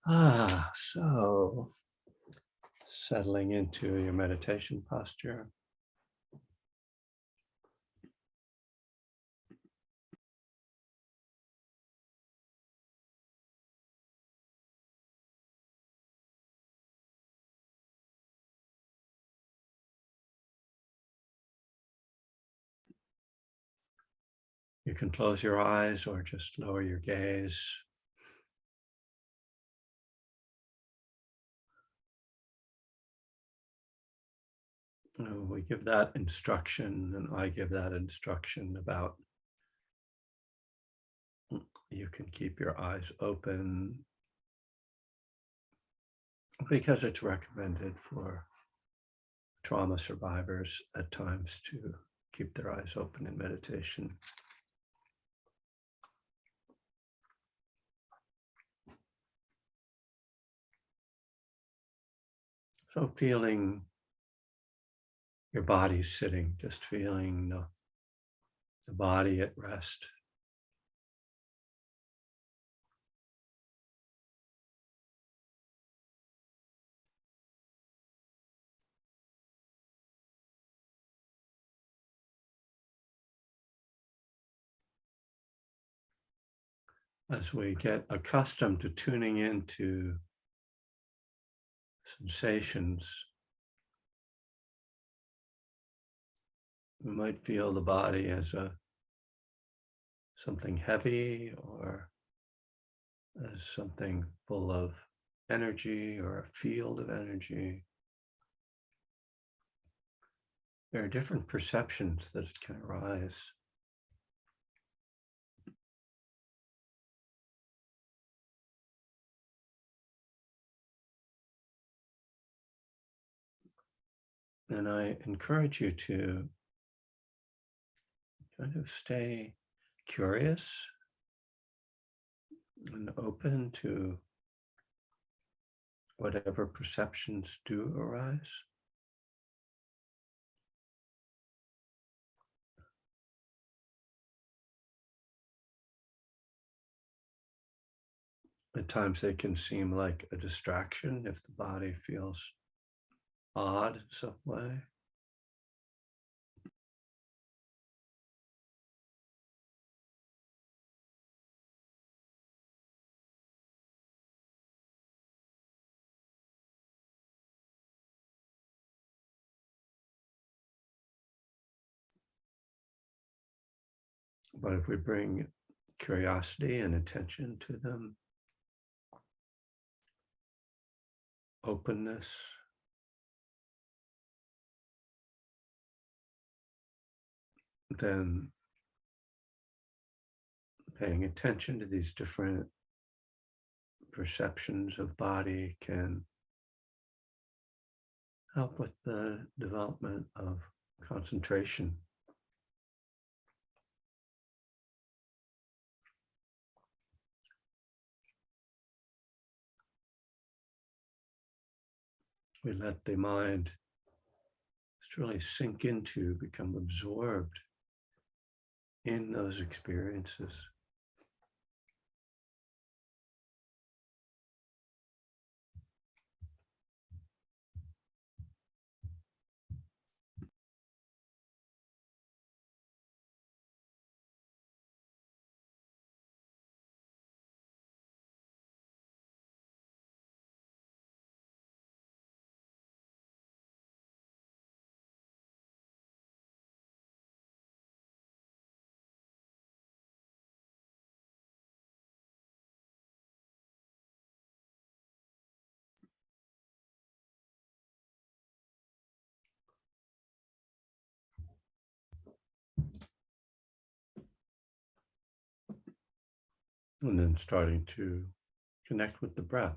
So settling into your meditation posture. You can close your eyes or just lower your gaze. We give that instruction, and I give that instruction about you can keep your eyes open because it's recommended for trauma survivors at times to keep their eyes open in meditation. So feeling your body sitting, just feeling the body at rest. As we get accustomed to tuning into sensations, we might feel the body as something heavy or as something full of energy or a field of energy. There are different perceptions that can arise. And I encourage you to kind of stay curious and open to whatever perceptions do arise. At times they can seem like a distraction if the body feels odd in some way. But if we bring curiosity and attention to them, openness, then paying attention to these different perceptions of body can help with the development of concentration. We let the mind really sink into, become absorbed in those experiences. And then starting to connect with the breath.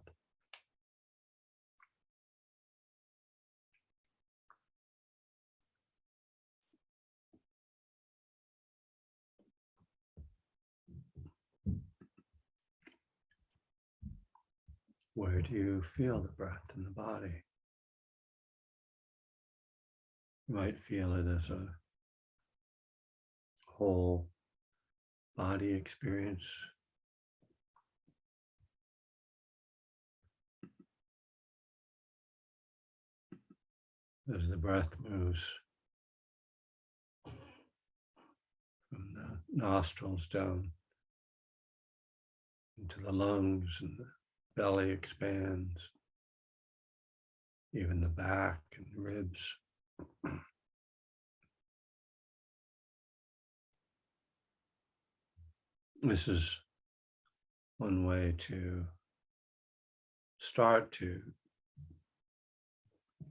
Where do you feel the breath in the body? You might feel it as a whole body experience. as the breath moves from the nostrils down into the lungs, and the belly expands, even the back and ribs. This is one way to start to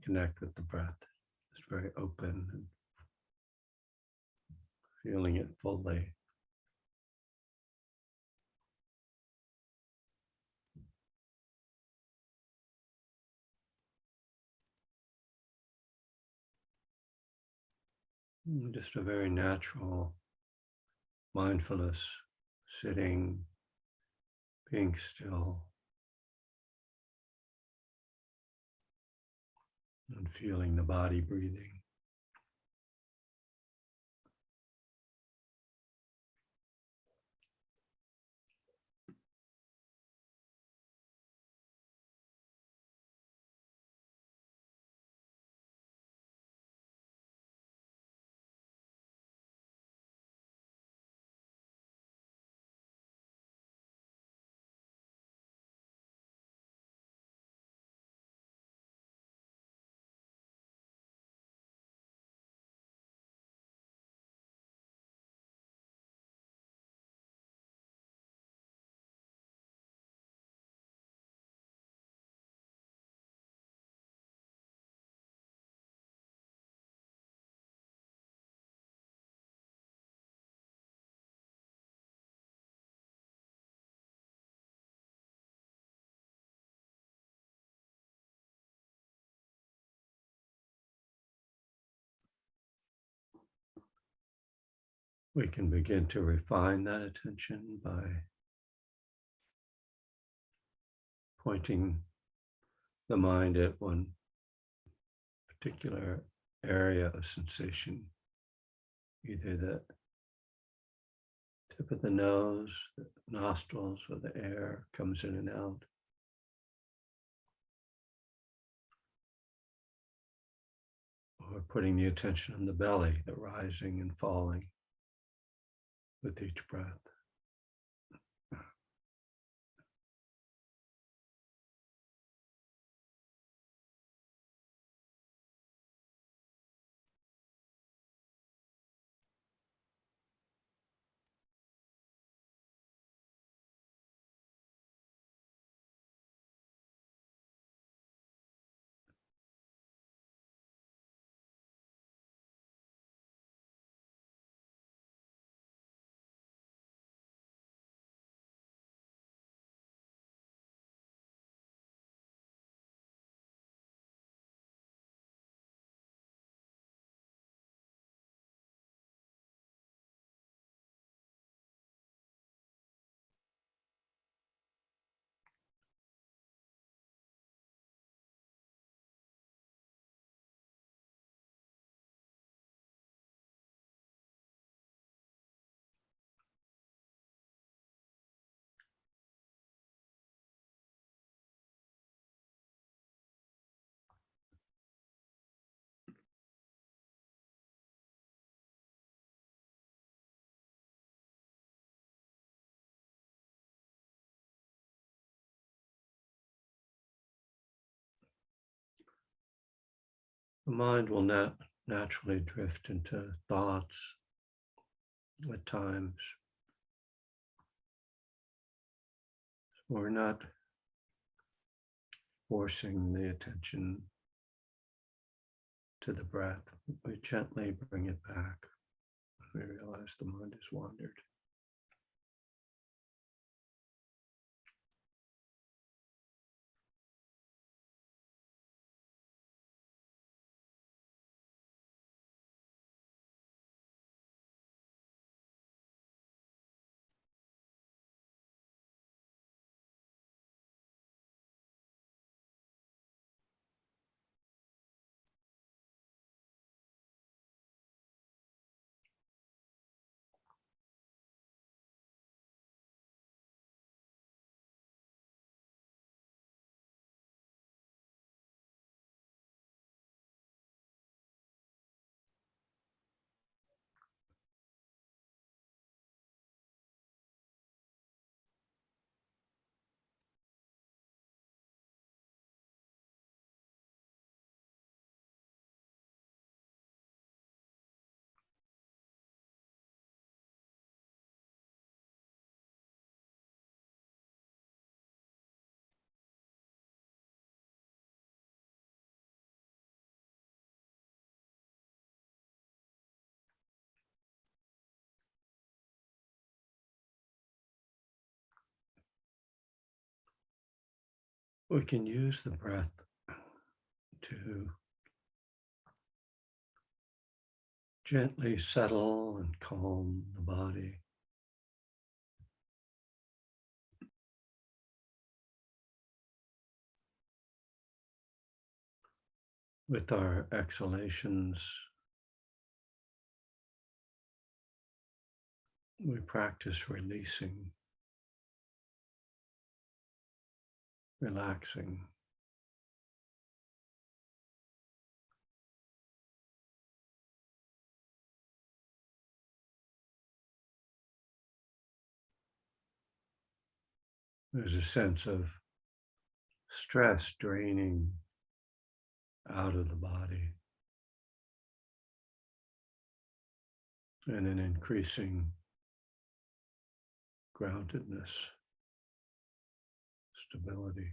connect with the breath. It's very open and feeling it fully. Just a very natural mindfulness, sitting, being still, and feeling the body breathing. We can begin to refine that attention by pointing the mind at one particular area of sensation, either the tip of the nose, the nostrils, or the air comes in and out. Or putting the attention on the belly, the rising and falling with each breath. The mind will naturally drift into thoughts at times. We're not forcing the attention to the breath. We gently bring it back when we realize the mind has wandered. we can use the breath to gently settle and calm the body. With our exhalations, we practice releasing, relaxing. There's a sense of stress draining out of the body and an increasing groundedness, stability.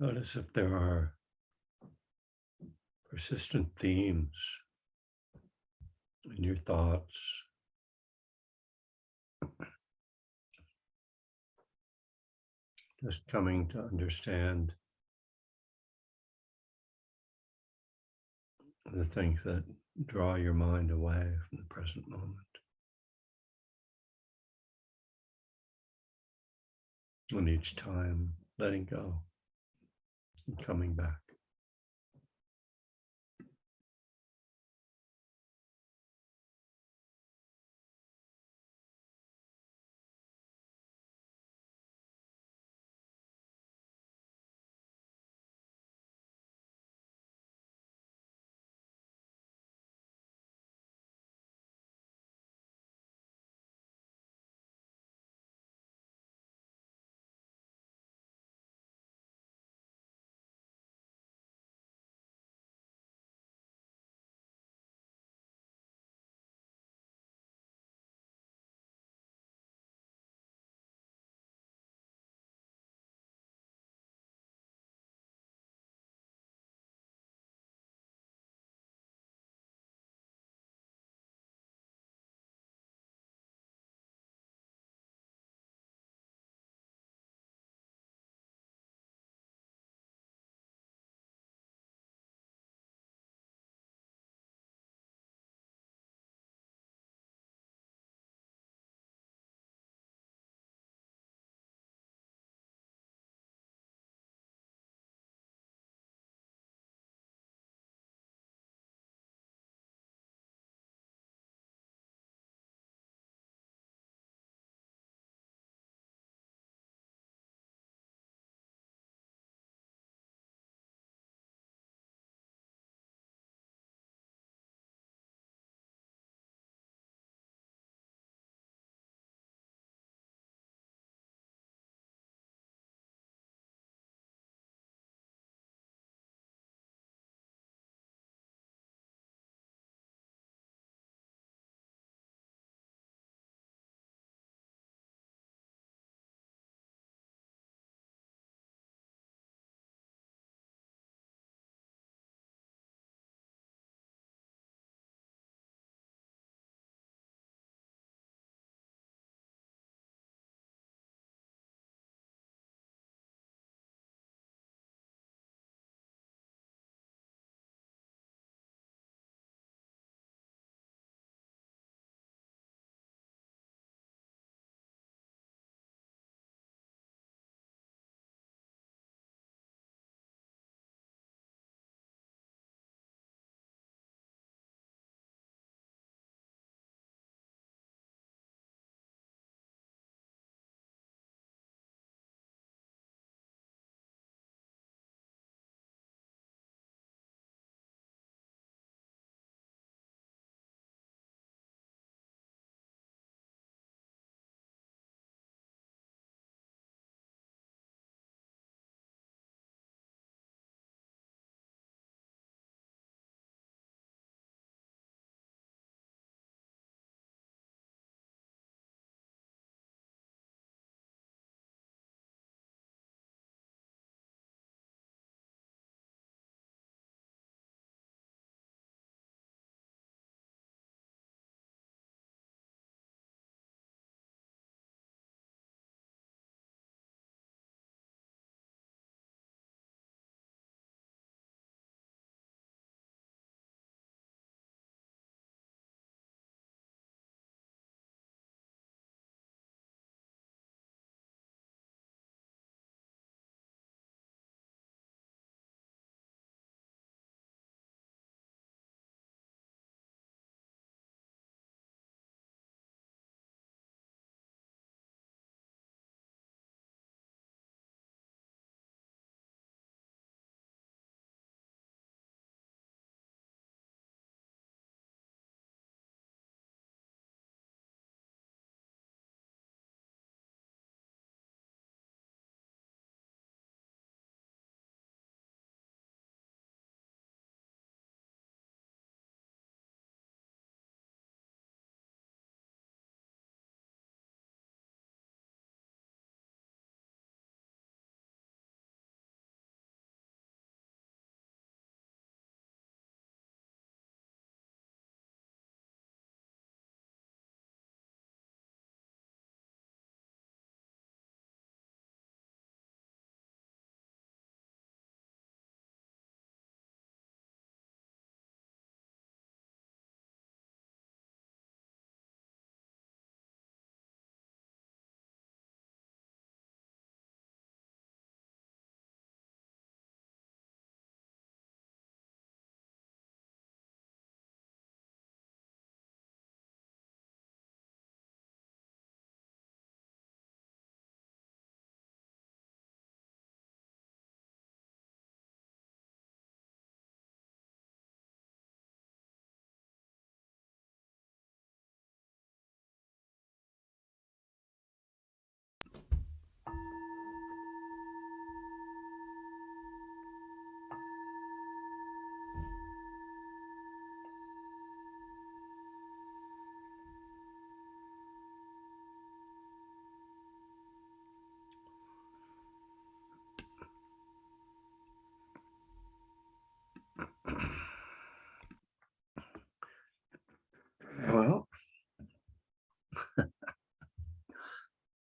Notice if there are persistent themes in your thoughts, just coming to understand the things that draw your mind away from the present moment. And each time letting go and coming back.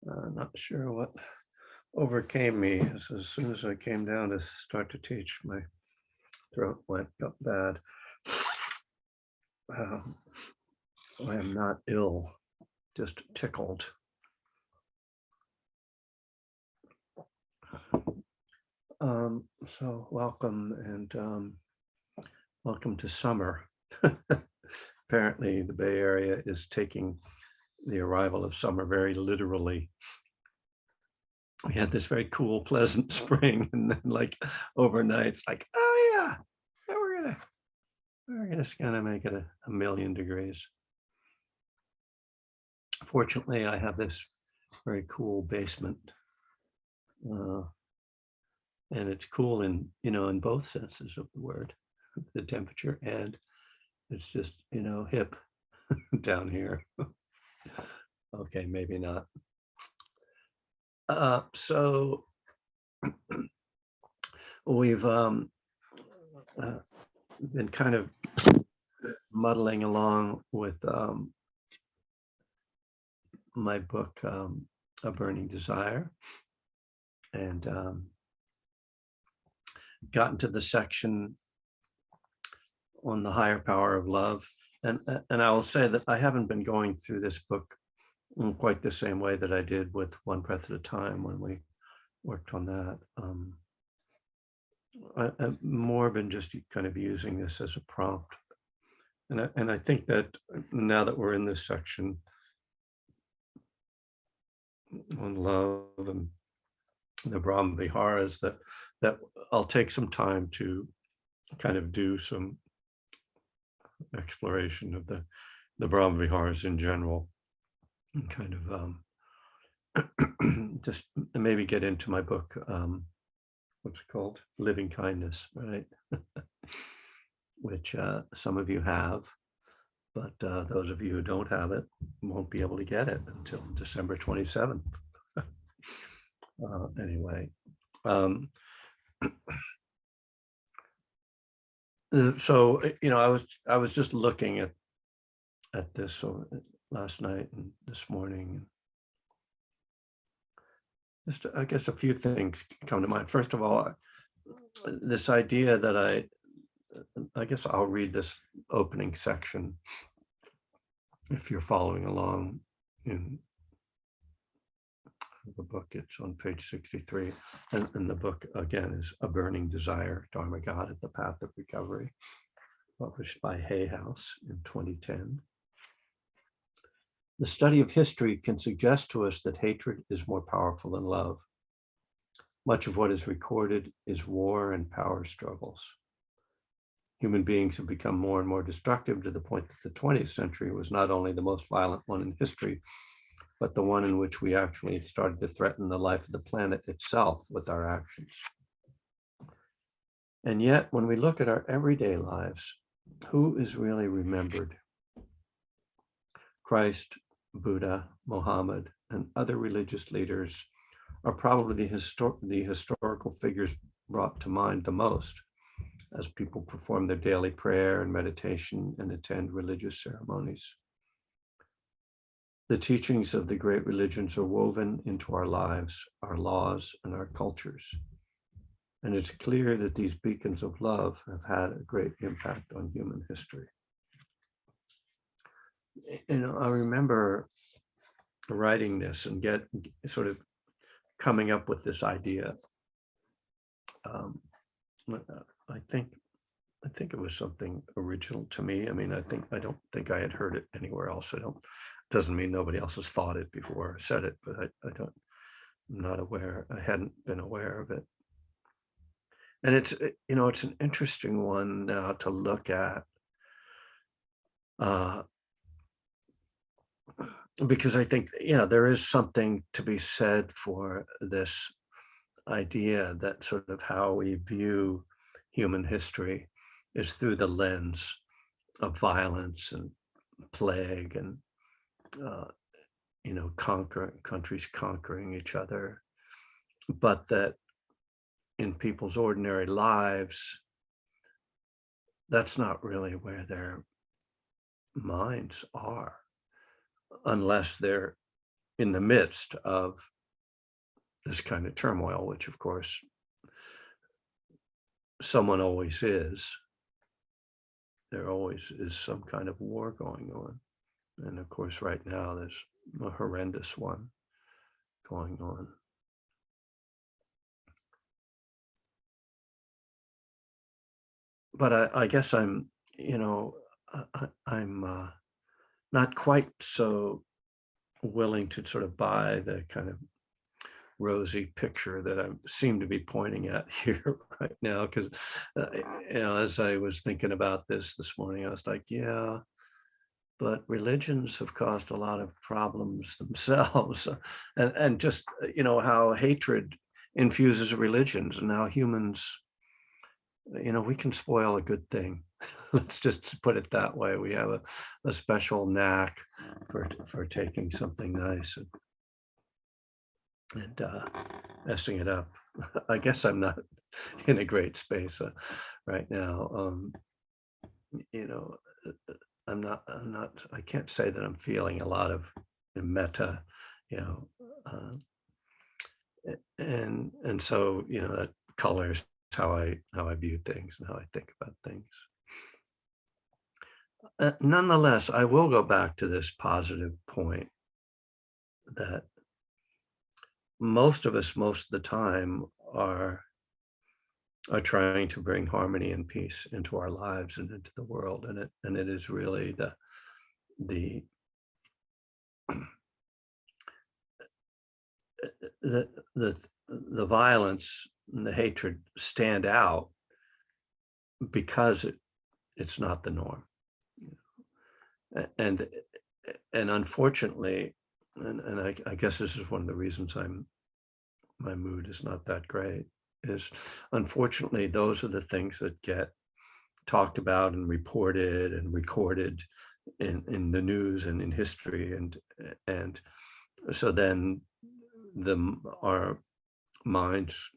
Not sure what overcame me as soon as I came down to start to teach, my throat went up bad. Um, I am not ill, just tickled. So welcome and welcome to summer. Apparently, the Bay Area is taking the arrival of summer very literally. We had this very cool, pleasant spring, and then like overnight, it's like, oh yeah, we're just gonna make it a million degrees. Fortunately, I have this very cool basement, uh, and it's cool in both senses of the word, the temperature, and it's just hip down here. Okay, maybe not. So we've been kind of muddling along with my book, A Burning Desire, and gotten to the section on the higher power of love. And I will say that I haven't been going through this book in quite the same way that I did with One Breath at a Time when we worked on that. I've more been just kind of using this as a prompt. And I think that now that we're in this section on love and the Brahma Viharas, that I'll take some time to kind of do some exploration of the Brahma Viharas in general, and kind of just maybe get into my book, what's it called? Living Kindness, right? Which some of you have, but those of you who don't have it won't be able to get it until December 27th. Anyway, so I was just looking at this last night and this morning. Just, I guess, a few things come to mind. First of all, this idea that I guess I'll read this opening section if you're following along in the book. It's on page 63, and the book again is A Burning Desire, Dharma God at the Path of Recovery, published by Hay House in 2010. The study of history can suggest to us that hatred is more powerful than love. Much of what is recorded is war and power struggles. Human beings have become more and more destructive to the point that the 20th century was not only the most violent one in history, but the one in which we actually started to threaten the life of the planet itself with our actions. And yet, when we look at our everyday lives, who is really remembered? Christ, Buddha, Muhammad, and other religious leaders are probably the historical figures brought to mind the most as people perform their daily prayer and meditation and attend religious ceremonies. The teachings of the great religions are woven into our lives, our laws, and our cultures. And it's clear that these beacons of love have had a great impact on human history. I remember writing this and sort of coming up with this idea. I think it was something original to me. I mean, I don't think I had heard it anywhere else. Doesn't mean nobody else has thought it before or said it, but I'm not aware. I hadn't been aware of it. And it's an interesting one now to look at, because I think, there is something to be said for this idea that sort of how we view human history is through the lens of violence and plague and countries conquering each other, but that in people's ordinary lives, that's not really where their minds are. unless they're in the midst of this kind of turmoil, which of course someone always is. There always is some kind of war going on. And of course, right now there's a horrendous one going on. But I guess I'm, I'm not quite so willing to sort of buy the kind of rosy picture that I seem to be pointing at here right now. Because, as I was thinking about this morning, I was like, yeah, but religions have caused a lot of problems themselves. And just, how hatred infuses religions and how humans, we can spoil a good thing. Let's just put it that way. We have a special knack for taking something nice and messing it up. I guess I'm not in a great space right now. You know, I can't say that I'm feeling a lot of meta, you know, uh, and so, that colors how I view things and how I think about things. Nonetheless, I will go back to this positive point that most of us, most of the time, are trying to bring harmony and peace into our lives and into the world, and it is really the the the violence and the hatred stand out because it's not the norm. And unfortunately, and I guess this is one of the reasons my mood is not that great, is unfortunately those are the things that get talked about and reported and recorded in the news and in history, and so then our minds,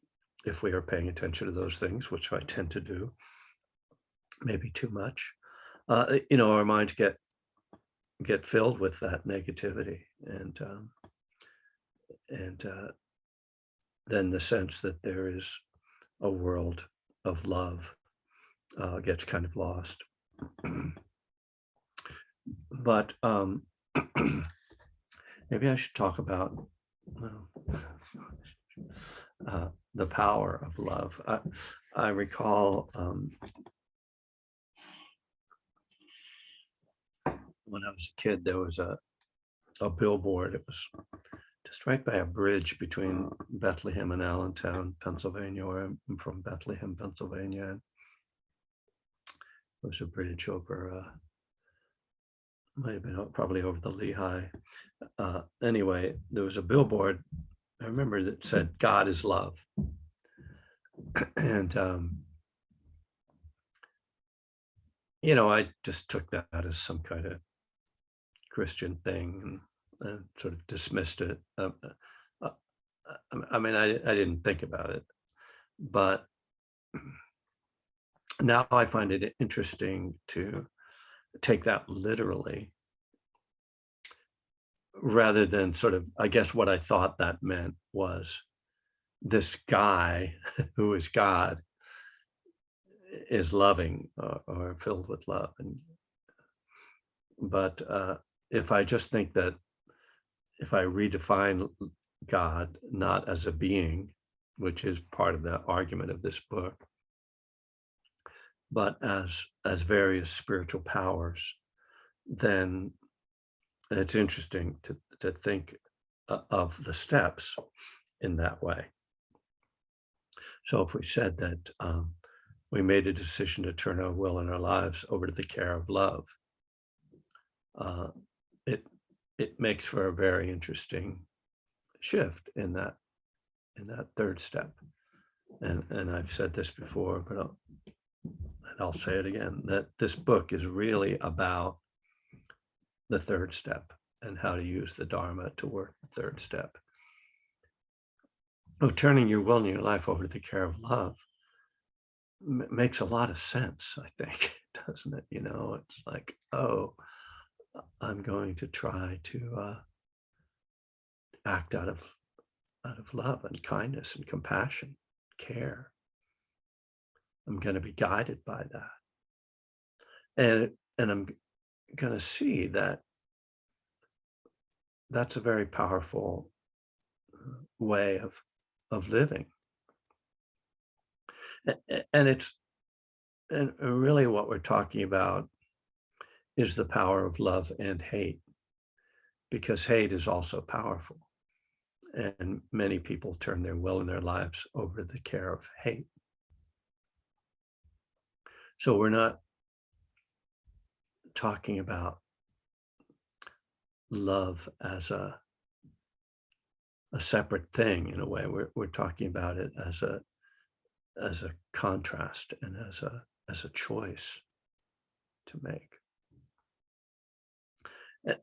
if we are paying attention to those things, which I tend to do, maybe too much, our minds get filled with that negativity, and then the sense that there is a world of love gets kind of lost. But maybe I should talk about the power of love. I recall when I was a kid, there was a billboard. It was just right by a bridge between Bethlehem and Allentown, Pennsylvania, where I'm from, Bethlehem, Pennsylvania. And there was a bridge over, might have been probably over the Lehigh. Anyway, there was a billboard, I remember, that said, "God is love." And, I just took that as some kind of Christian thing and sort of dismissed it. I mean, I didn't think about it, but now I find it interesting to take that literally rather than sort of, I guess what I thought that meant was this guy who is God is loving or filled with love. But if I just think that if I redefine God not as a being, which is part of the argument of this book, but as various spiritual powers, then it's interesting to think of the steps in that way. So if we said that we made a decision to turn our will and our lives over to the care of love, it makes for a very interesting shift in that third step. And I've said this before, but I'll say it again, that this book is really about the third step and how to use the Dharma to work the third step. Turning your will and your life over to the care of love makes a lot of sense, I think, doesn't it? It's like, I'm going to try to act out of love and kindness and compassion, care. I'm going to be guided by that, and I'm going to see that that's a very powerful way of living. And it's and really what we're talking about is the power of love and hate, because hate is also powerful. And many people turn their will and their lives over the care of hate. So we're not talking about love as a separate thing in a way. We're talking about it as a contrast and as a choice to make.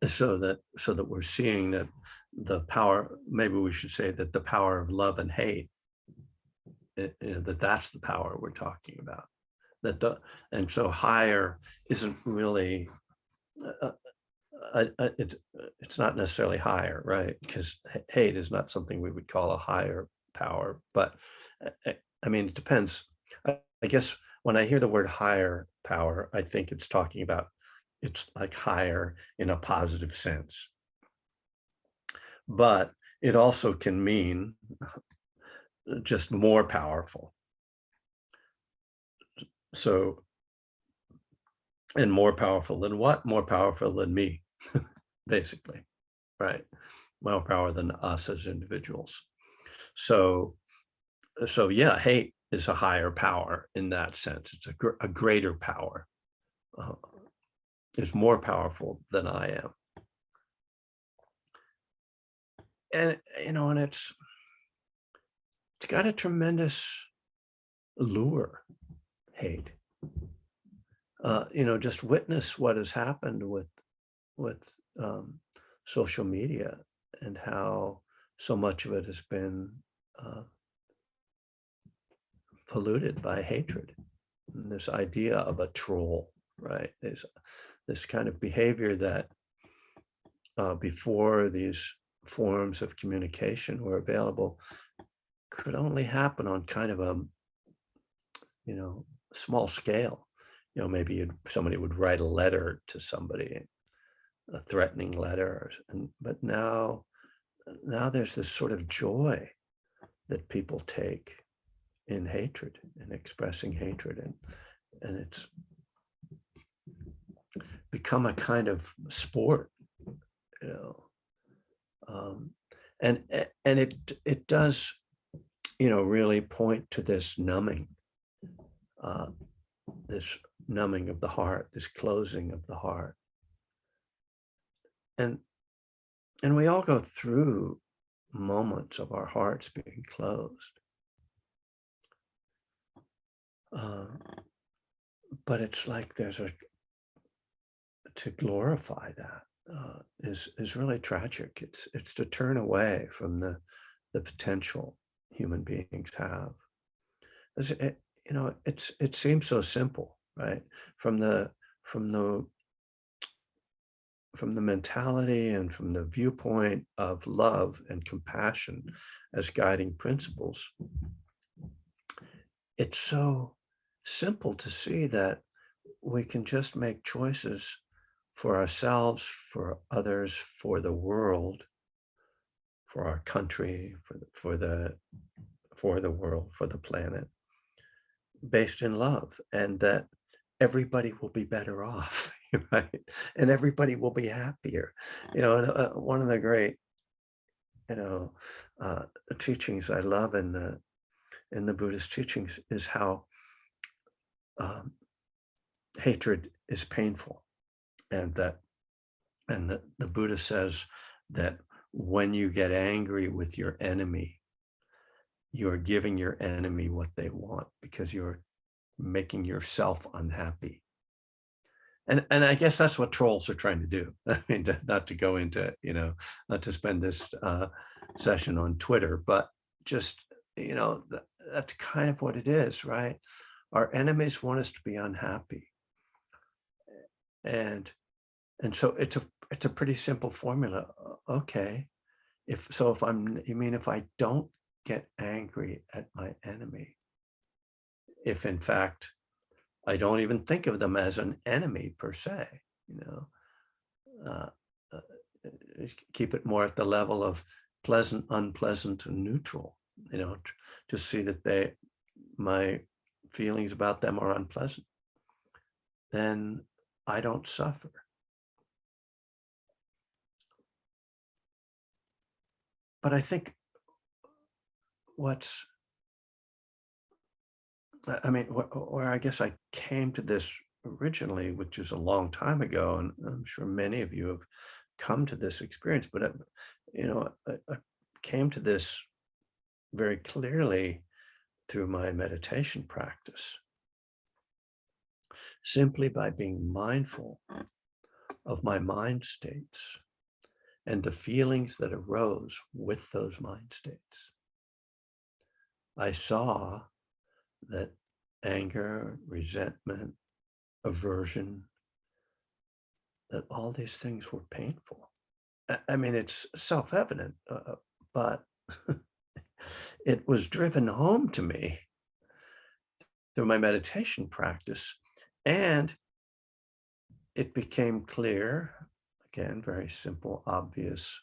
So that we're seeing that the power, maybe we should say that the power of love and hate, that that's the power we're talking about. And so higher isn't really, uh, it's not necessarily higher, right? Because hate is not something we would call a higher power, but I mean, it depends. I guess when I hear the word higher power, I think it's talking about, it's like higher in a positive sense, but it also can mean just more powerful. So, and more powerful than what? More powerful than me, basically, right? More power than us as individuals. So, so yeah, hate is a higher power in that sense. It's a greater power. Uh, is more powerful than I am. And and it's got a tremendous allure, hate. Just witness what has happened with um, social media and how so much of it has been uh, polluted by hatred. And this idea of a troll, right? Is this kind of behavior that before these forms of communication were available could only happen on kind of a small scale. Maybe somebody would write a letter to somebody, a threatening letter, but now there's this sort of joy that people take in hatred and expressing hatred, and it's become a kind of sport, you know. Um, and it does, really point to uh, this numbing of the heart, this closing of the heart, and we all go through moments of our hearts being closed. Uh, but it's like to glorify that is really tragic. It's to turn away from the potential human beings have. It seems so simple, right? From the from the from the mentality and from the viewpoint of love and compassion as guiding principles, it's so simple to see that we can just make choices for ourselves, for others, for the world, for our country, for the world, for the planet, based in love, and that everybody will be better off, right? And everybody will be happier. And one of the great, you know, uh, teachings I love in the Buddhist teachings is how um, hatred is painful, and that the Buddha says that when you get angry with your enemy, you're giving your enemy what they want because you're making yourself unhappy. And I guess that's what trolls are trying to do. I mean, not to go into, not to spend this session on Twitter, but just, that's kind of what it is, right? Our enemies want us to be unhappy. And And so it's a pretty simple formula. Okay, you mean if I don't get angry at my enemy, if in fact I don't even think of them as an enemy per se, you know, uh, uh, keep it more at the level of pleasant, unpleasant, and neutral, you know, to see that my feelings about them are unpleasant, then I don't suffer. But I think what's, I mean, where I guess I came to this originally, which is a long time ago, and I'm sure many of you have come to this experience, but I came to this very clearly through my meditation practice, simply by being mindful of my mind states and the feelings that arose with those mind states. I saw that anger, resentment, aversion, that all these things were painful. I mean, it's self-evident, but it was driven home to me through my meditation practice. And it became clear, again, very simple, obvious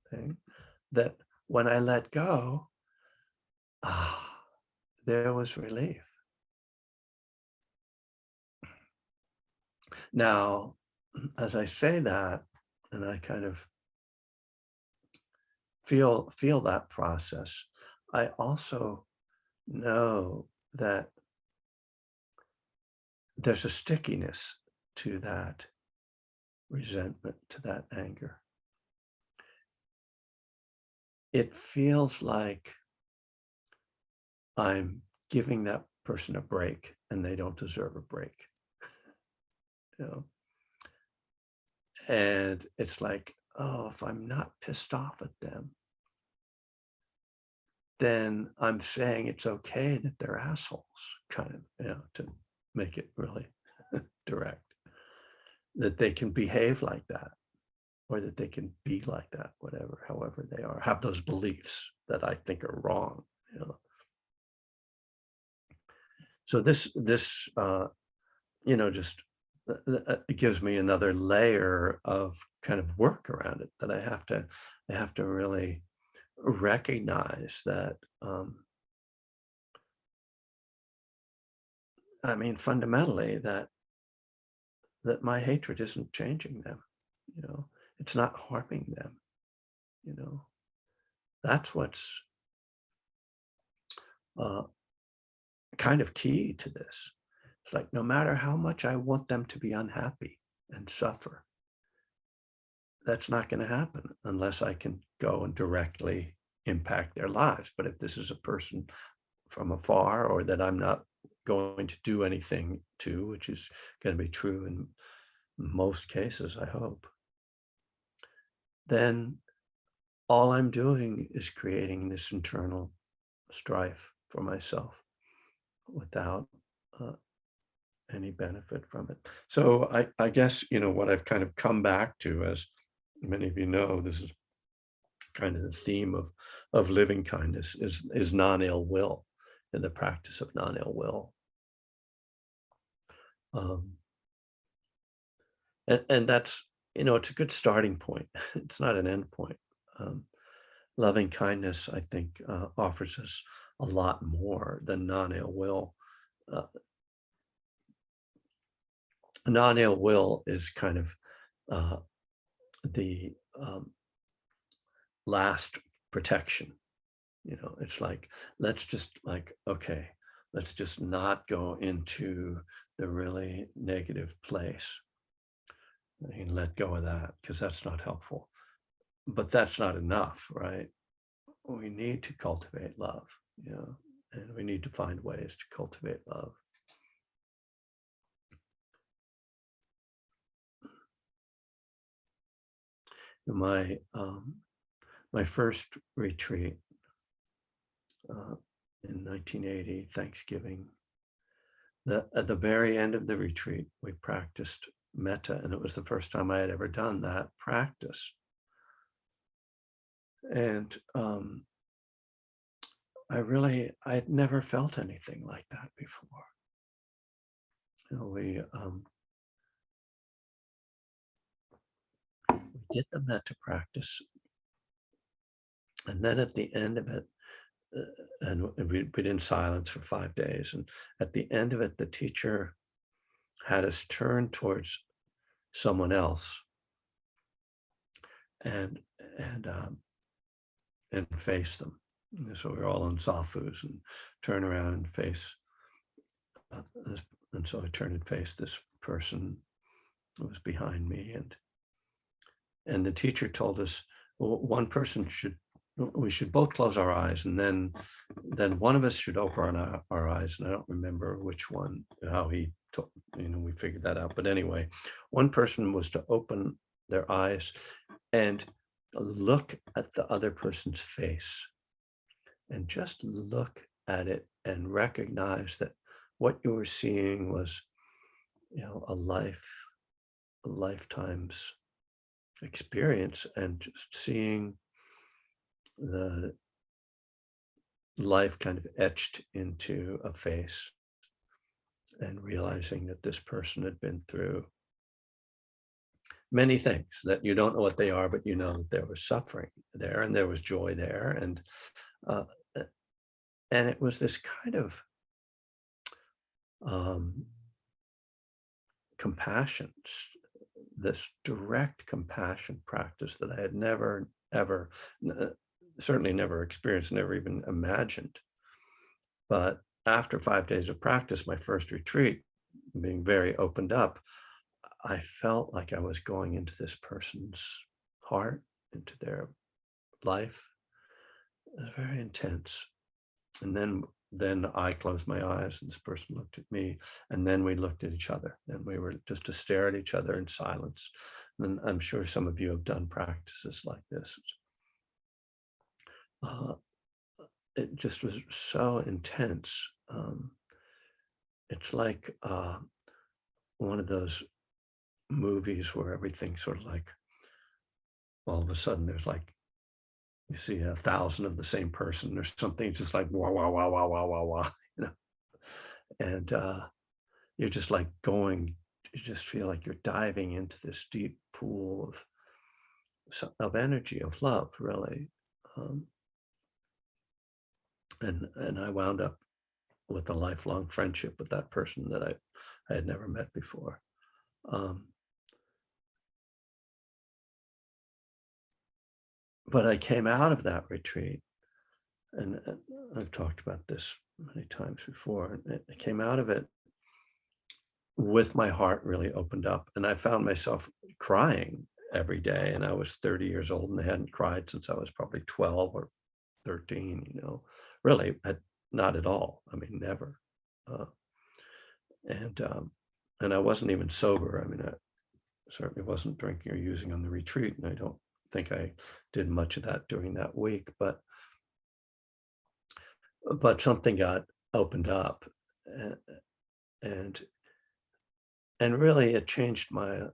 thing, that when I let go, ah, there was relief. Now, as I say that, and I kind of feel that process, I also know that there's a stickiness to that resentment, to that anger. It feels like I'm giving that person a break and they don't deserve a break, you know? And it's like, oh, if I'm not pissed off at them, then I'm saying it's okay that they're assholes, kind of, to make it really direct, that they can behave like that, or that they can be like that, whatever, however they are, have those beliefs that I think are wrong, you know. So just it gives me another layer of kind of work around it that I have to really recognize that, I mean, fundamentally that my hatred isn't changing them, you know, it's not harming them, you know. That's what's uh, kind of key to this. It's like no matter how much I want them to be unhappy and suffer, that's not going to happen unless I can go and directly impact their lives. But if this is a person from afar or that I'm not going to do anything to, which is going to be true in most cases, I hope, then all I'm doing is creating this internal strife for myself without uh, any benefit from it. So I guess, what I've kind of come back to, as many of you know, this is kind of the theme of living kindness is non-ill will, and the practice of non-ill will. Um, and that's, it's a good starting point. It's not an end point. Um, Loving kindness, I think, offers us a lot more than non-ill will. Uh, Non-ill will is kind of uh, the last protection. It's like, let's just like, okay, let's just not go into the really negative place and let go of that because that's not helpful. But that's not enough, right? We need to cultivate love, and we need to find ways to cultivate love. My my first retreat uh, in 1980, Thanksgiving, at the very end of the retreat, we practiced metta, and it was the first time I had ever done that practice. And I'd never felt anything like that before. You know, we did the metta practice, and then at the end of it, and we'd been in silence for 5 days, and at the end of it, the teacher had us turn towards someone else and and and face them. And so we were all in zafus and turn around and face this. And so I turned and faced this person who was behind me, and the teacher told us, well, we should both close our eyes, and then one of us should open our eyes. And I don't remember which one, how he told, we figured that out. But anyway, one person was to open their eyes and look at the other person's face, and just look at it and recognize that what you were seeing was, a lifetime's experience, and just seeing the life kind of etched into a face, and realizing that this person had been through many things that you don't know what they are, but you know that there was suffering there and there was joy there. Uh, and it was this kind of um, compassion, this direct compassion practice that I had never, ever, certainly never experienced, never even imagined. But after 5 days of practice, my first retreat, being very opened up, I felt like I was going into this person's heart, into their life. It was very intense. And then I closed my eyes and this person looked at me, and then we looked at each other, and we were just to stare at each other in silence. And I'm sure some of you have done practices like this. Uh, it just was so intense. It's like one of those movies where everything's sort of like, all of a sudden there's like, you see 1,000 of the same person or something, just like wow, wow, wow, wow, wow, wow, wow, you know, and you're just like you just feel like you're diving into this deep pool of energy, of love, really. Um, and I wound up with a lifelong friendship with that person that I had never met before. Um, but I came out of that retreat, and I've talked about this many times before. And I came out of it with my heart really opened up, and I found myself crying every day. And I was 30 years old, and I hadn't cried since I was probably 12 or 13. Really, not at all. I mean, never. Uh, and and I wasn't even sober. I mean, I certainly wasn't drinking or using on the retreat, and I don't think I did much of that during that week. But something got opened up, and and, and really it changed my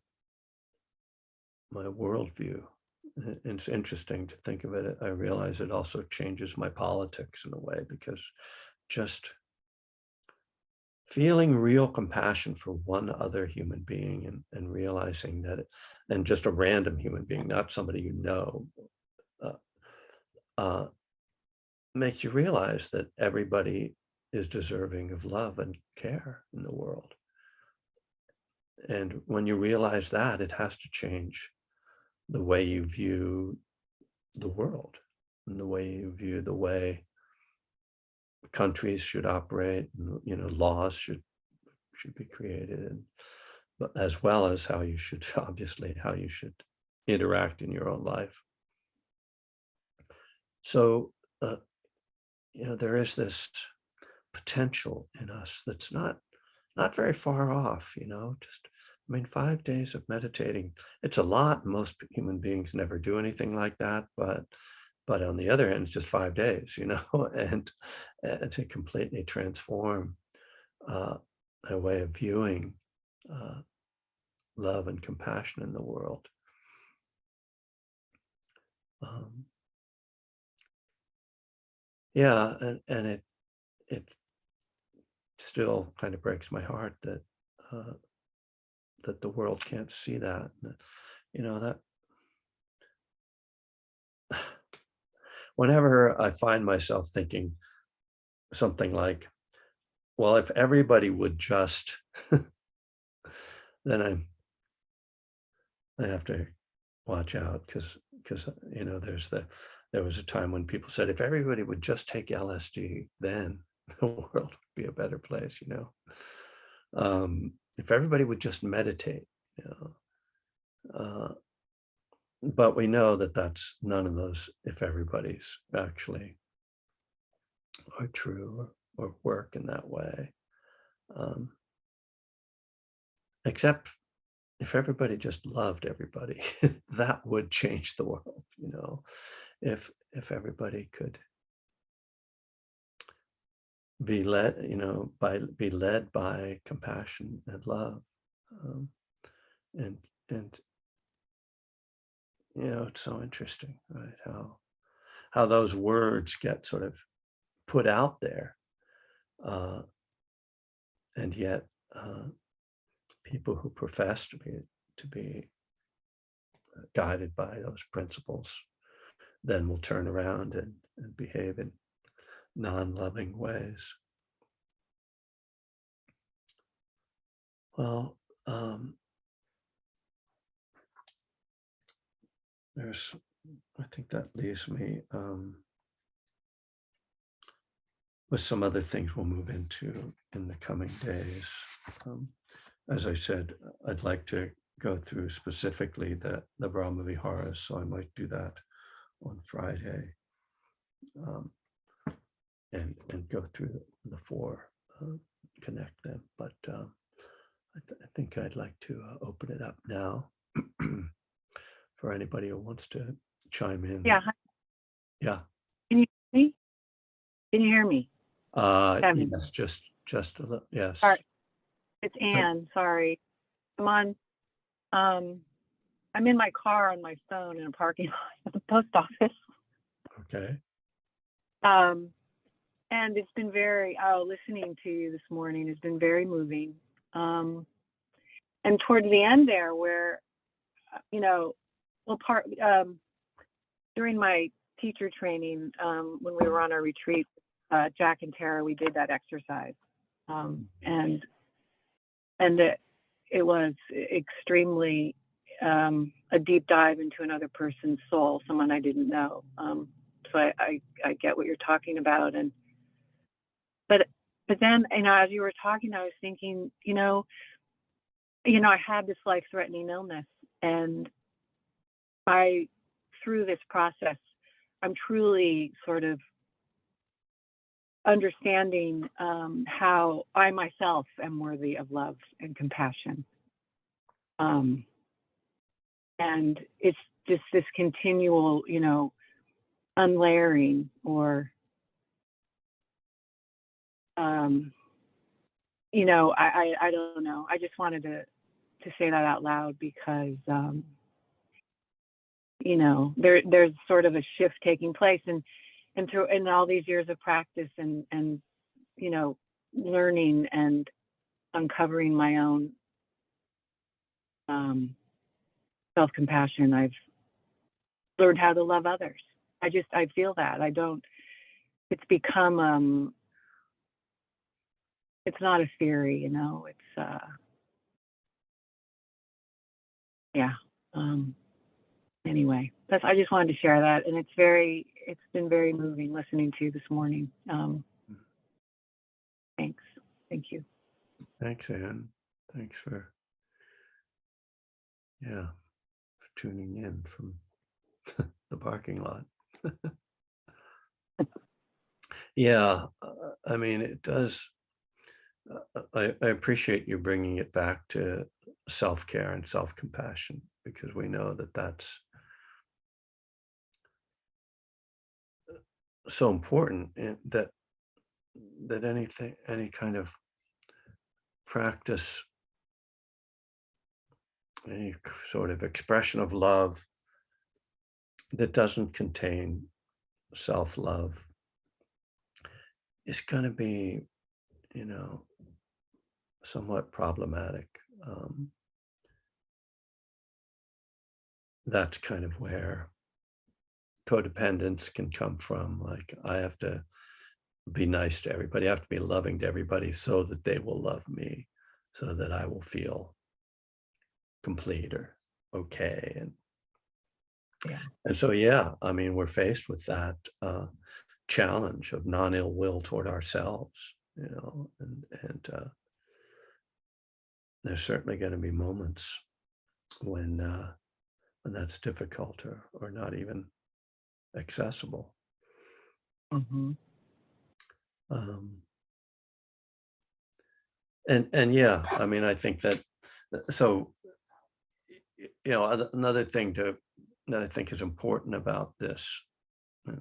worldview. It's interesting to think of it. I realize it also changes my politics in a way, because just feeling real compassion for one other human being, and realizing that and just a random human being, not somebody uh, uh, makes you realize that everybody is deserving of love and care in the world. And when you realize that, it has to change the way you view the world, and the way you view the way countries should operate, and laws should be created, and but as well as how you should obviously how you should interact in your own life. So there is this potential in us that's not very far off. Just, I mean, 5 days of meditating, it's a lot. Most human beings never do anything like that, but on the other hand, it's just 5 days, and to completely transform uh, a way of viewing uh, love and compassion in the world. Um, yeah, and it still kind of breaks my heart that uh, that the world can't see that. You know, that whenever I find myself thinking something like, well, if everybody would just, then I have to watch out because you know there was a time when people said if everybody would just take LSD, then the world would be a better place. You know, if everybody would just meditate, you know. But we know that that's none of those if everybody's actually are true or work in that way. Um, except if everybody just loved everybody, that would change the world, you know. If everybody could be led, you know, be led by compassion and love, um, and and you know, it's so interesting, right? How those words get sort of put out there, uh, and yet people who profess to be guided by those principles then will turn around and behave in non-loving ways. Well, there's, I think that leaves me with some other things we'll move into in the coming days. Um, as I said, I'd like to go through specifically the Brahma Viharas, so I might do that on Friday, and go through the four, connect them. But I think I'd like to open it up now for anybody who wants to chime in. Yeah. Yeah. Can you hear me? Can you hear me? Yes, just a little, yes. Sorry. It's Anne. Sorry. I'm in my car on my phone in a parking lot at the post office. Okay. And it's been listening to you this morning has been very moving. And towards the end there where, you know, during my teacher training, when we were on our retreat, Jack and Tara, we did that exercise. And it was extremely a deep dive into another person's soul, someone I didn't know. So I get what you're talking about. But then, you know, as you were talking, I was thinking, you know, I had this life-threatening illness, and through this process, I'm truly sort of understanding how I myself am worthy of love and compassion. And it's just this continual, you know, unlayering or, you know, I don't know. I just wanted to say that out loud because, you know, there's sort of a shift taking place, and through in all these years of practice and you know, learning and uncovering my own self-compassion, I've learned how to love others. I feel that it's become it's not a theory, you know, it's yeah. Anyway, I just wanted to share that, and it's been very moving listening to you this morning. Thanks. Thank you. Thanks, Anne. Thanks for tuning in from the parking lot. Yeah, I mean, it does. I appreciate you bringing it back to self-care and self-compassion, because we know that that's so important, and that any kind of practice any sort of expression of love that doesn't contain self-love is going to be, you know, somewhat problematic. Um, that's kind of where codependence can come from. Like, I have to be nice to everybody. I have to be loving to everybody so that they will love me, so that I will feel complete or okay. Yeah. And so, yeah, I mean, we're faced with that challenge of non-ill will toward ourselves, you know, and there's certainly going to be moments when that's difficult or not even accessible. Mm-hmm. Um, and yeah, I mean, I think that so you know another thing that I think is important about this uh,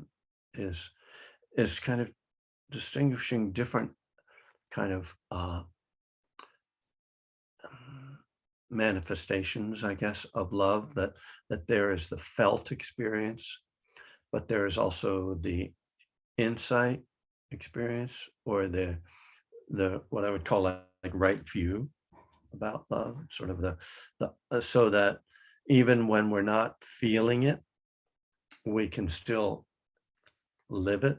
is kind of distinguishing different kind of manifestations, I guess, of love. That there is the felt experience, but there is also the insight experience, or the what I would call like right view about love, sort of the so that even when we're not feeling it, we can still live it.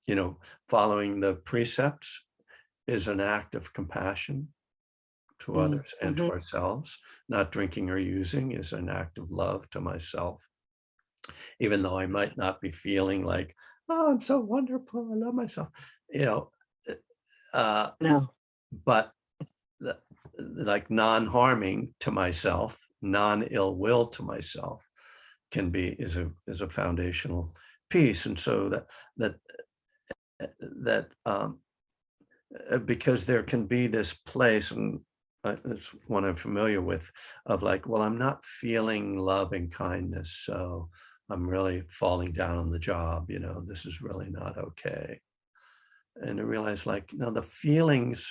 You know, following the precepts is an act of compassion to others and Mm-hmm. to ourselves. Not drinking or using is an act of love to myself, even though I might not be feeling like, oh, I'm so wonderful, I love myself, you know. Uh, No. but the, like non-harming to myself, non-ill will to myself can be is a foundational piece. And so that because there can be this place, and it's one I'm familiar with, of like, well, I'm not feeling love and kindness, so I'm really falling down on the job, you know, this is really not okay. And I realize, like, no, the feelings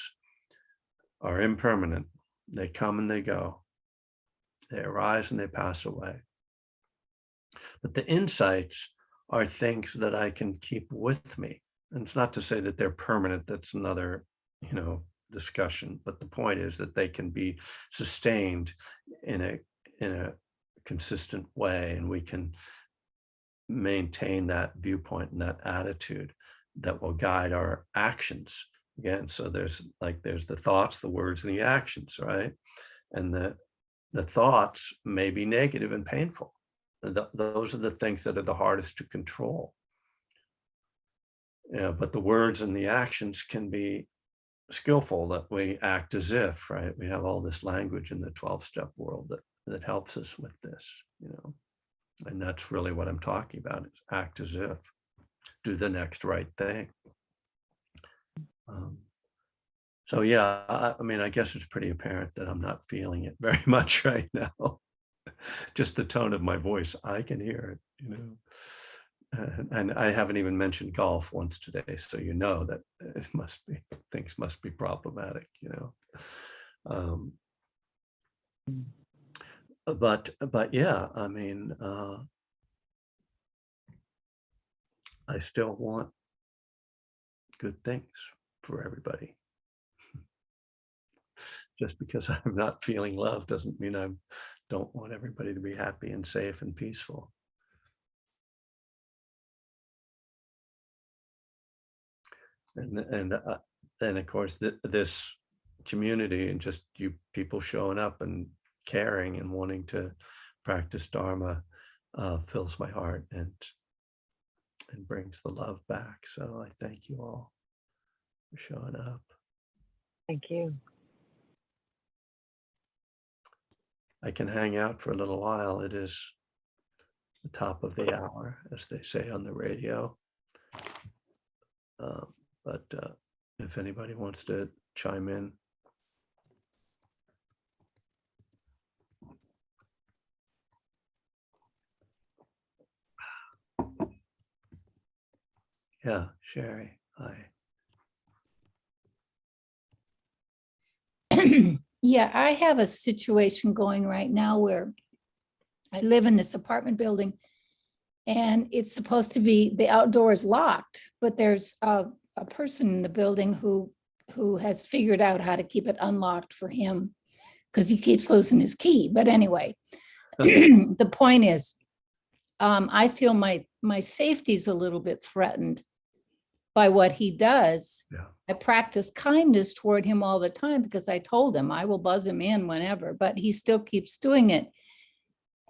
are impermanent. They come and they go. They arise and they pass away. But the insights are things that I can keep with me. And it's not to say that they're permanent. That's another, you know, discussion. But the point is that they can be sustained in a consistent way, and we can maintain that viewpoint and that attitude that will guide our actions. Again, so there's the thoughts, the words, and the actions, right? And the thoughts may be negative and painful. Those are the things that are the hardest to control. Yeah, but the words and the actions can be skillful, that we act as if, right? We have all this language in the 12-step world that helps us with this, you know. And that's really what I'm talking about, is act as if, do the next right thing. Um, so yeah, I mean, I guess it's pretty apparent that I'm not feeling it very much right now. Just the tone of my voice, I can hear it, you know. And I haven't even mentioned golf once today, so you know that it must be, things must be problematic, you know. Um, but yeah, I mean, I still want good things for everybody. Just because I'm not feeling love doesn't mean I don't want everybody to be happy and safe and peaceful. And of course, this community and just you people showing up and caring and wanting to practice Dharma fills my heart and brings the love back. So I thank you all for showing up. Thank you. I can hang out for a little while. It is the top of the hour, as they say on the radio. But if anybody wants to chime in. Yeah, Sherry, hi. Yeah, I have a situation going right now where I live in this apartment building and it's supposed to be, the outdoor is locked, but there's a person in the building who has figured out how to keep it unlocked for him because he keeps losing his key. But anyway, the point is, I feel my safety is a little bit threatened by what he does. Yeah. I practice kindness toward him all the time because I told him I will buzz him in whenever, but he still keeps doing it.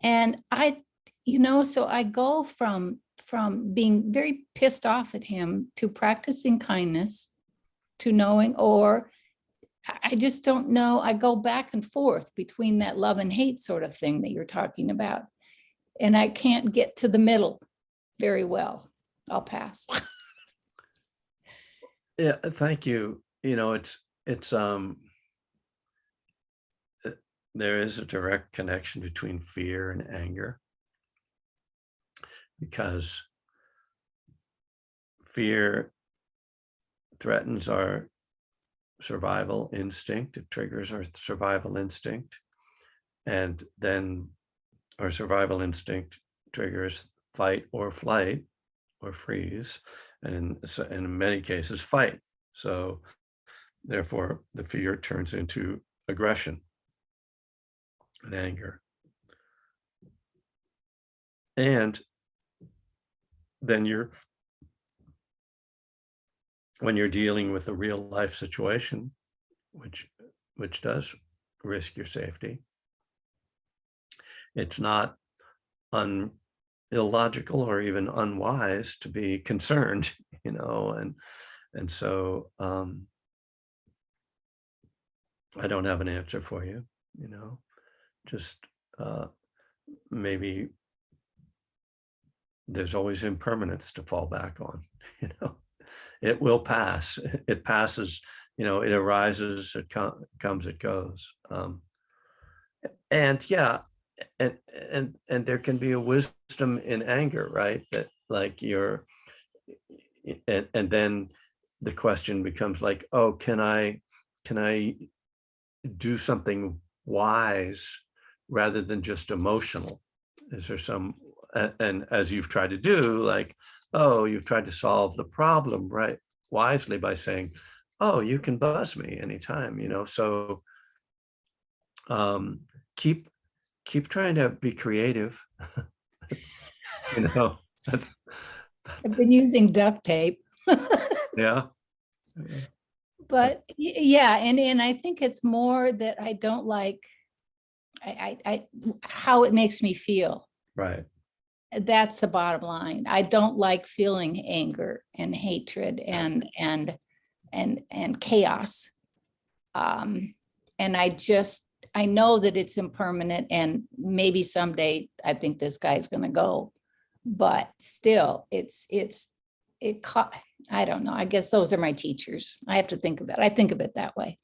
And so I go from being very pissed off at him to practicing kindness to knowing, or I just don't know. I go back and forth between that love and hate sort of thing that you're talking about. And I can't get to the middle very well. I'll pass. Yeah, thank you. It's there is a direct connection between fear and anger, because fear threatens our survival instinct. It triggers our survival instinct. And then our survival instinct triggers fight or flight or freeze. And in many cases, fight. So therefore, the fear turns into aggression and anger. And then when you're dealing with a real life situation, which does risk your safety, it's not illogical or even unwise to be concerned, and so I don't have an answer for you, just maybe there's always impermanence to fall back on. It will pass. It passes. It arises. It comes. It goes. And yeah, and there can be a wisdom in anger, right? That like and then the question becomes like, oh, can I do something wise rather than just emotional? Is there some, and as you've tried to do, like, oh, you've tried to solve the problem, right, wisely by saying, oh, you can buzz me anytime, so keep trying to be creative. That's, I've been using duct tape. yeah. But yeah, and I think it's more that I don't like how it makes me feel. Right. That's the bottom line. I don't like feeling anger and hatred and chaos. And I know that it's impermanent, and maybe someday I think this guy's going to go, but still I don't know. I guess those are my teachers. I have to think of it. I think of it that way.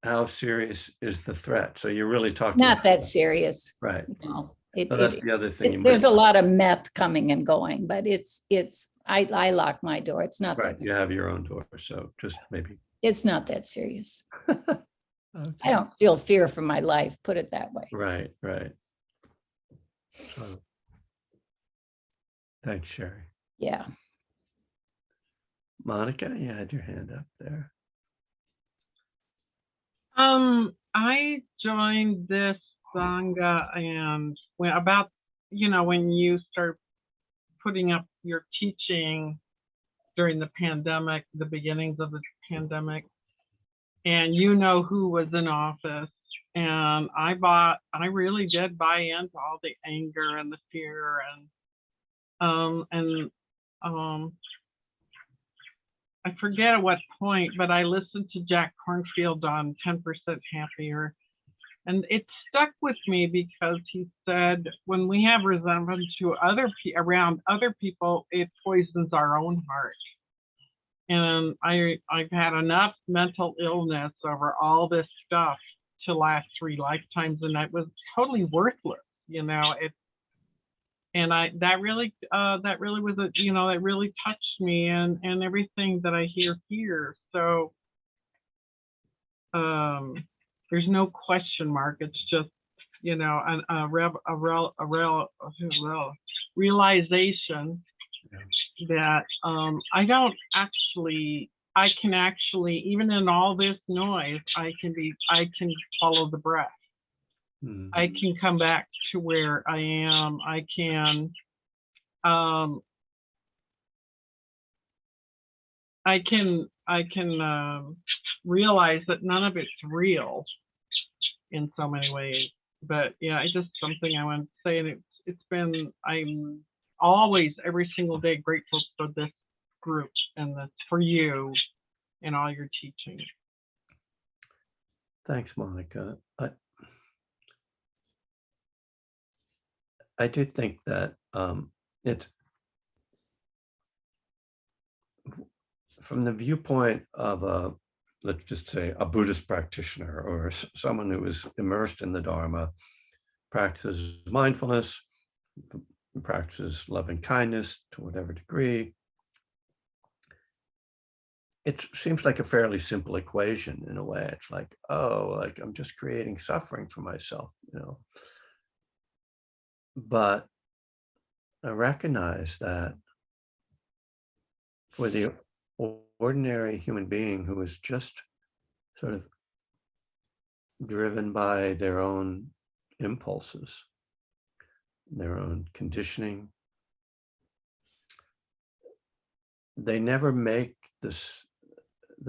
How serious is the threat? So you're really talking Not that serious. right. No, So that's the other thing. there's a lot of meth coming and going, but I lock my door. It's not right. that. You have your own door, so just maybe. It's not that serious. Okay. I don't feel fear for my life, put it that way. Right. So, thanks, Sherry. Yeah. Monica, you had your hand up there. I joined this Sangha, and when you start putting up your teaching during the pandemic, the beginnings of the pandemic, and who was in office, and I really did buy into all the anger and the fear and I forget at what point, but I listened to Jack Kornfield on 10% Happier, and it stuck with me because he said when we have resentment to around other people, it poisons our own heart. And I've had enough mental illness over all this stuff to last 3 lifetimes, and that was totally worthless, and that really was that really touched me, and everything that I hear here. So there's no question mark. It's just, you know, realization that I can actually, even in all this noise, I can follow the breath. I can come back to where I am. I can realize that none of it's real in so many ways. But yeah, it's just something I want to say, and I'm always, every single day, grateful for this group and for you and all your teaching. Thanks, Monica. I do think that it's from the viewpoint of let's just say a Buddhist practitioner or someone who is immersed in the Dharma, practices mindfulness, practices loving kindness to whatever degree. It seems like a fairly simple equation in a way. It's like, oh, like I'm just creating suffering for myself, you know. But I recognize that for the ordinary human being who is just sort of driven by their own impulses, their own conditioning, they never make the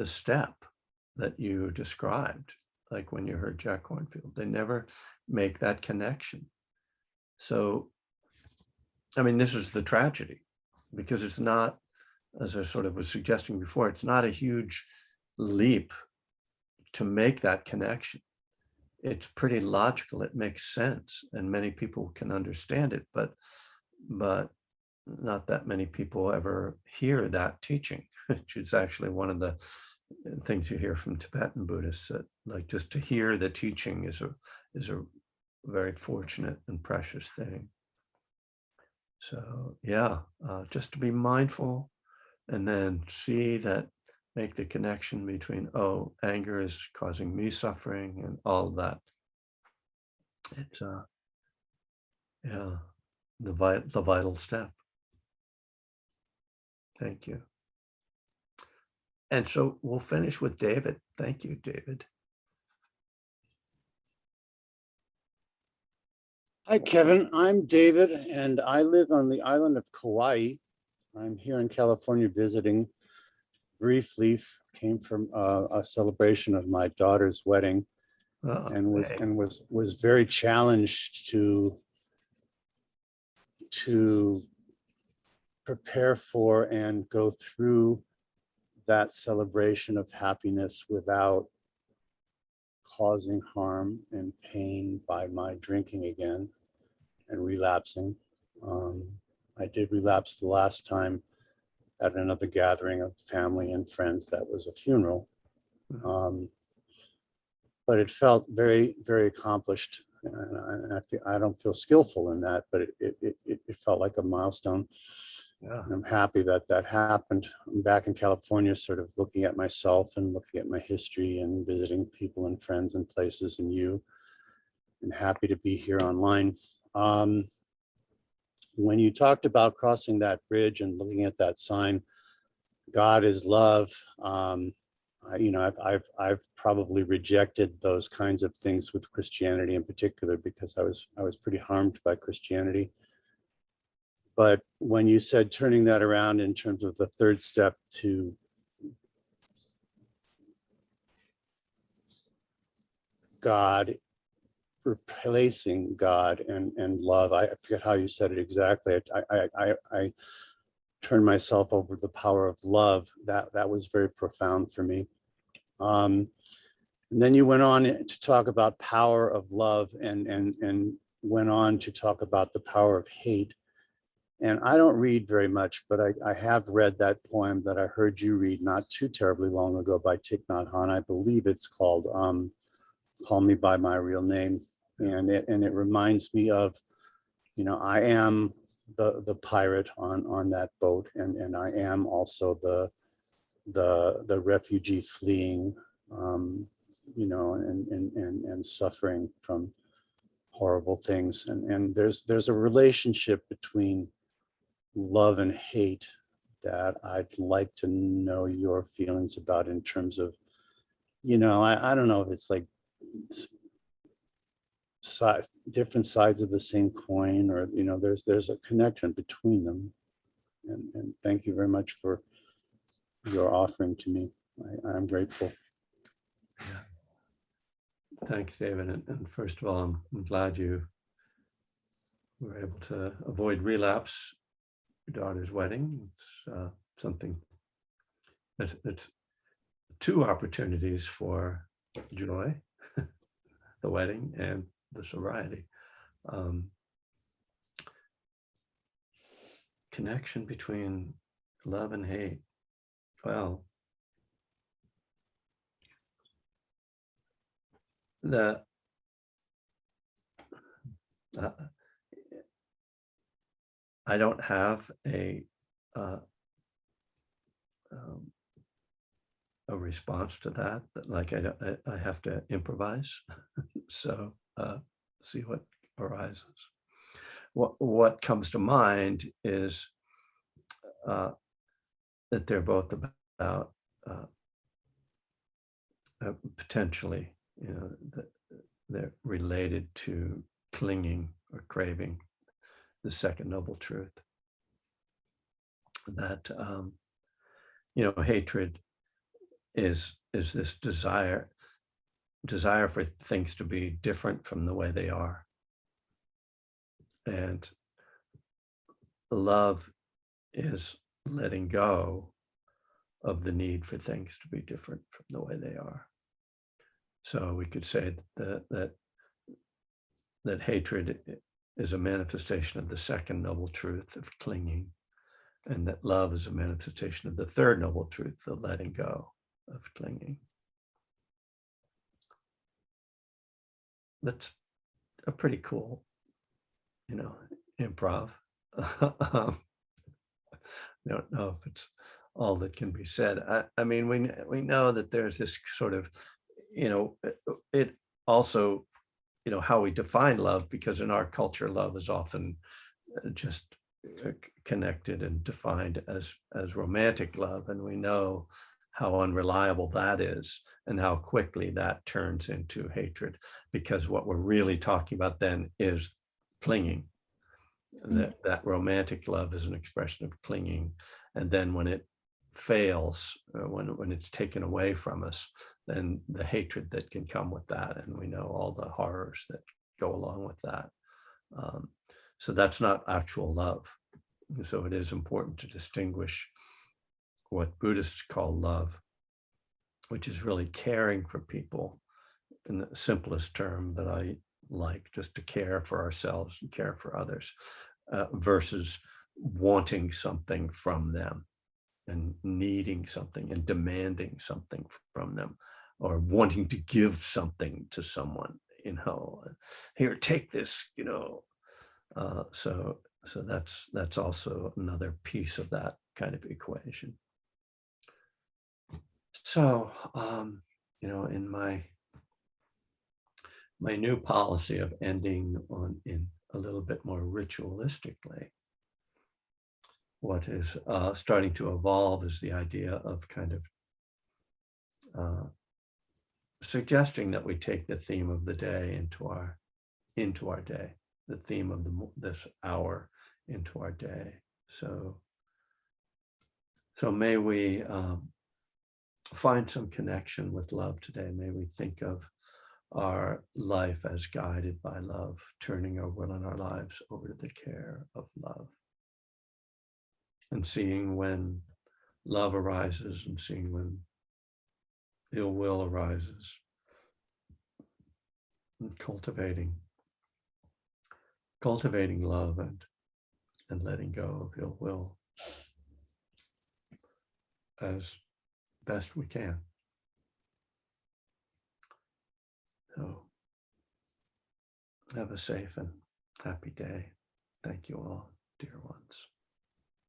step that you described, like when you heard Jack Kornfield. They never make that connection. So, I mean, this is the tragedy, because it's not, as I sort of was suggesting before, it's not a huge leap to make that connection. It's pretty logical, it makes sense, and many people can understand it, but not that many people ever hear that teaching, which is actually one of the things you hear from Tibetan Buddhists, that like just to hear the teaching is a very fortunate and precious thing. So yeah, just to be mindful and then see that, make the connection between, oh, anger is causing me suffering and all of that. It's yeah, the vital step. Thank you. And so we'll finish with David. Thank you, David. Hi, Kevin. I'm David, and I live on the island of Kauai. I'm here in California visiting briefly. Came from a celebration of my daughter's wedding, and was very challenged to prepare for and go through that celebration of happiness without causing harm and pain by my drinking again and relapsing. I did relapse the last time at another gathering of family and friends. That was a funeral. But it felt very, very accomplished. And I don't feel skillful in that, but it felt like a milestone. Yeah. And I'm happy that that happened. I'm back in California, sort of looking at myself and looking at my history and visiting people and friends and places and you, and happy to be here online. When you talked about crossing that bridge and looking at that sign, God is love, I've probably rejected those kinds of things with Christianity in particular, because I was pretty harmed by Christianity. But when you said turning that around in terms of the third step to God, replacing God and love, I forget how you said it exactly. I turned myself over to the power of love. That was very profound for me. And then you went on to talk about power of love and went on to talk about the power of hate. And I don't read very much, but I have read that poem that I heard you read not too terribly long ago by Thich Nhat Hanh. I believe it's called Call Me By My Real Name. And it reminds me of, I am the pirate on that boat, and I am also the refugee fleeing and suffering from horrible things. And there's a relationship between love and hate that I'd like to know your feelings about, in terms of, I don't know if it's like different sides of the same coin, or, there's a connection between them. And thank you very much for your offering to me. I'm grateful. Yeah. Thanks, David. And first of all, I'm glad you were able to avoid relapse at your daughter's wedding. It's something it's two opportunities for joy, the wedding and the sobriety. Connection between love and hate. Well, the I don't have a response to that, but like I have to improvise. So see what arises. What comes to mind is that they're both about potentially, that they're related to clinging or craving the second noble truth. That hatred is this desire for things to be different from the way they are, and love is letting go of the need for things to be different from the way they are. So we could say that hatred is a manifestation of the second noble truth of clinging, and that love is a manifestation of the third noble truth, the letting go of clinging. That's a pretty cool, improv. I don't know if it's all that can be said. I mean, we know that there's this sort of, it also, how we define love, because in our culture, love is often just connected and defined as romantic love. And we know how unreliable that is and how quickly that turns into hatred, because what we're really talking about then is clinging. That romantic love is an expression of clinging. And then when it fails, when it's taken away from us, then the hatred that can come with that. And we know all the horrors that go along with that. So that's not actual love. So it is important to distinguish what Buddhists call love, which is really caring for people in the simplest term that I like, just to care for ourselves and care for others, versus wanting something from them and needing something and demanding something from them, or wanting to give something to someone, here, take this, so that's also another piece of that kind of equation. So, in my new policy of ending in a little bit more ritualistically, what is starting to evolve is the idea of kind of suggesting that we take the theme of the day into our day, the theme of this hour into our day. So may we find some connection with love today. May we think of our life as guided by love, turning our will and our lives over to the care of love, and seeing when love arises and seeing when ill will arises, and cultivating love and letting go of ill will as best we can. So have a safe and happy day. Thank you all, dear ones.